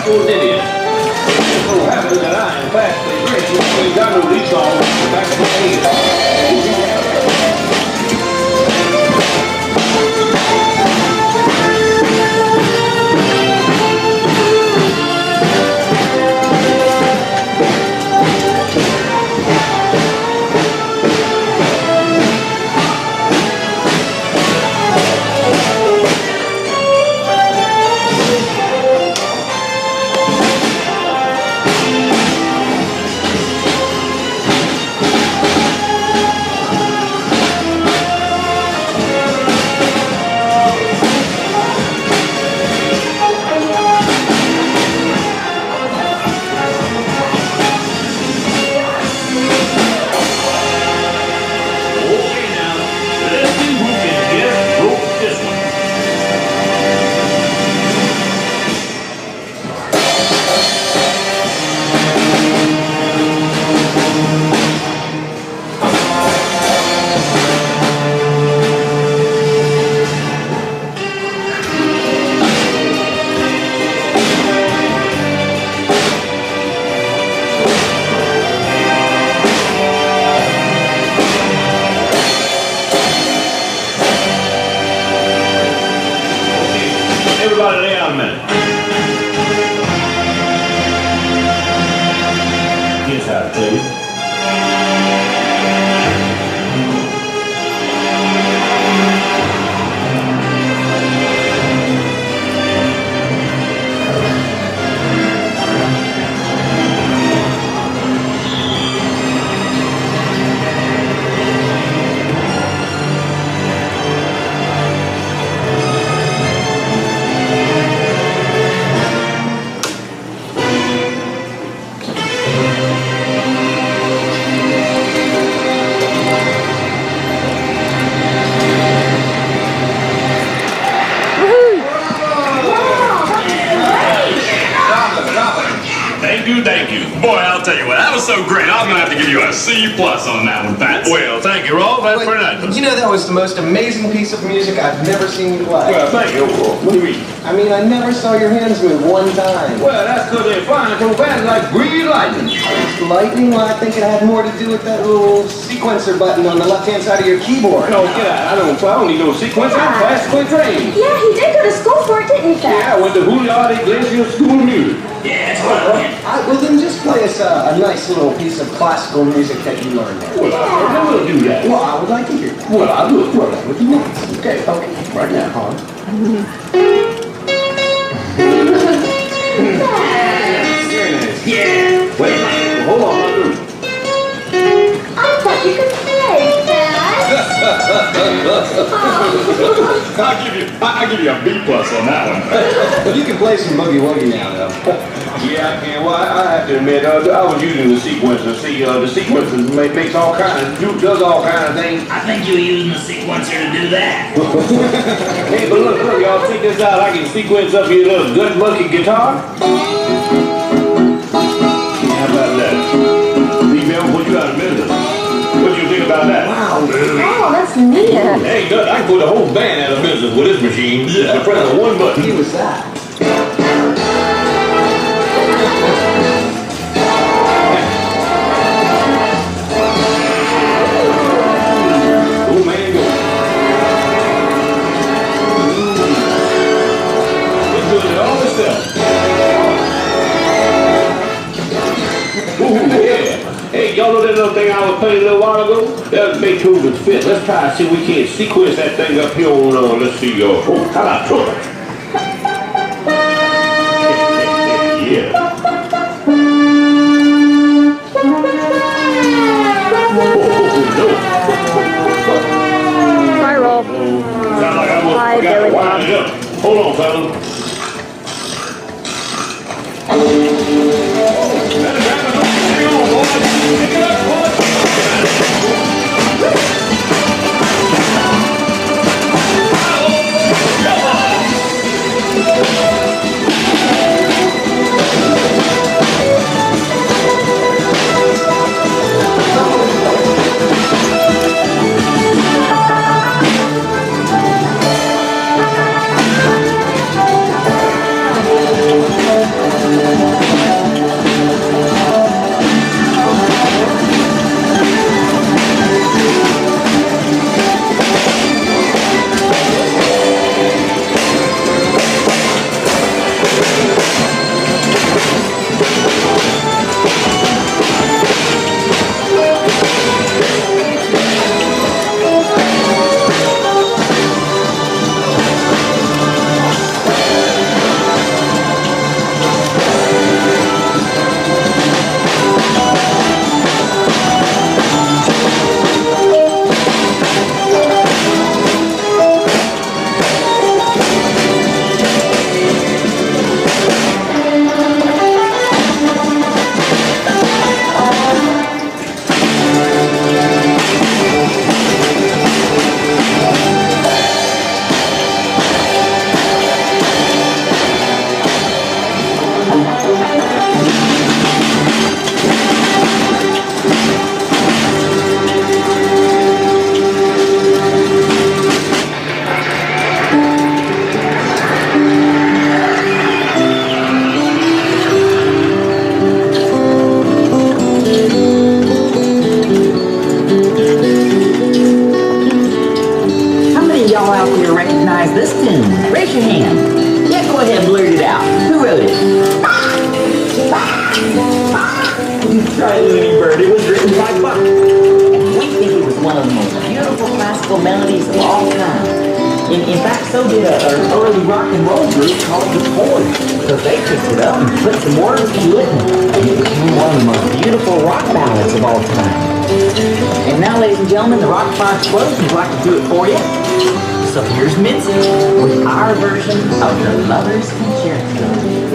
for an idiot. It so happens that I am fastly rich and got no these songs back in the 80s. Everybody lay out a minute. Here's how to play it. Thank you. Boy, I'll tell you what, that was so great. I'm going to have to give you a C+ on that one, Pat. Well, thank you, Rolf. That's pretty nice. You know, that was the most amazing piece of music I've never seen you play. Well, thank you. What do you mean? I mean, I never saw your hands move one time. Well, that's because they're flying so fast like green lightning. Lightning? Well, I think it had more to do with that little sequencer button on the left-hand side of your keyboard. No, get out. I don't need no sequencer. I'm classically trained. Yeah, he did go to school for it, didn't he, Fats? Yeah, I went to Julio Iglesias School of Music. Yeah, that's right. Well, then just play us a nice little piece of classical music that you learned there. Well, I will do that. Well, I would like to hear that. Well, I will. Well, that would be nice. Okay, right now, huh? Very nice. Yeah. Wait a minute. Hold on. I thought you could play, Dad. I'll give you a B+ on that one. You can play some boogie woogie now, though. Yeah, I can. Well, I have to admit, I was using the sequencer. See, the sequencer makes all kinds of, does all kinds of things. I think you were using the sequencer to do that. Hey, but look, y'all check this out. I can sequence up your little good-looking guitar. How about that? Remember when you got a minute? What do you think about that? Wow. Oh, that's neat. Hey, good. I can put the whole band out of business with this machine. Yeah. Just press the one button. He was that. Oh, man, go. It's doing it all itself. Ooh, yeah. Hey, y'all know that little thing I was playing a little while ago? That was Beethoven's Fifth. Let's try and see if we can't sequence that thing up here on, let's see, how about trumpet? Yeah. Hi, Rob. Sound like I Hi, forgot to Billy. wind it up. Hold on, fellas. Hang on, boys. Pick it up, boys. My Looney Birdie was written by Bach. And we think it was one of the most beautiful classical melodies of all time. In fact, so did an early rock and roll group called the Toys. So they picked it up and put some words to it, and it became one of the most beautiful rock ballads of all time. And now, ladies and gentlemen, the Rock-afire Explosion would like to do it for you. So here's Mitzi with our version of the Lover's Concerto.